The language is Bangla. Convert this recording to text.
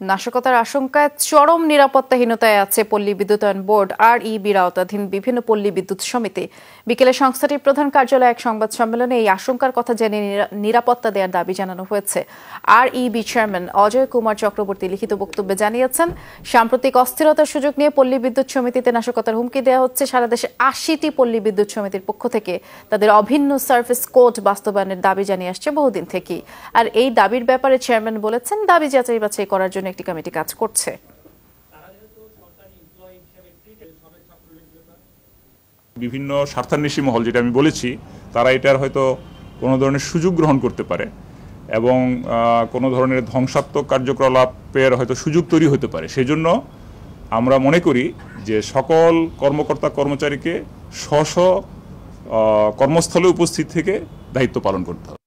নাশকতার আশঙ্কায় চরম নিরাপত্তাহীনতায় আছে পল্লী বিদ্যুতায়ন বোর্ড REBর আওতাধীন বিভিন্ন পল্লী বিদ্যুৎ সমিতি। বিকেলে সংস্থাটির প্রধান কার্যালয়ে এক সংবাদ সম্মেলনে এই আশঙ্কার কথা জেনে নিরাপত্তা দেওয়ার দাবি জানানো হয়েছে। REB চেয়ারম্যান অজয় কুমার চক্রবর্তী লিখিত বক্তব্যে জানিয়েছেন, সাম্প্রতিক অস্থিরতার সুযোগ নিয়ে পল্লী বিদ্যুৎ সমিতিতে নাশকতার হুমকি দেওয়া হচ্ছে। সারা দেশে 80টি পল্লী বিদ্যুৎ সমিতির পক্ষ থেকে তাদের অভিন্ন সার্ভিস কোড বাস্তবায়নের দাবি জানিয়ে আসছে বহুদিন থেকেই। আর এই দাবির ব্যাপারে চেয়ারম্যান বলেছেন, দাবি যাচাই বাছাই করার জন্য একটি কমিটি কাজ করছে। বিভিন্ন স্বার্থান্বেষী মহল, যেটা আমি বলেছি, তারা এটার হয়তো কোনো ধরনের সুযোগ গ্রহণ করতে পারে এবং কোনো ধরনের ধ্বংসাত্মক কার্যকলাপের হয়তো সুযোগ তৈরি হতে পারে। সেজন্য আমরা মনে করি যে সকল কর্মকর্তা কর্মচারীকে স্ব কর্মস্থলে উপস্থিত থেকে দায়িত্ব পালন করতে হবে।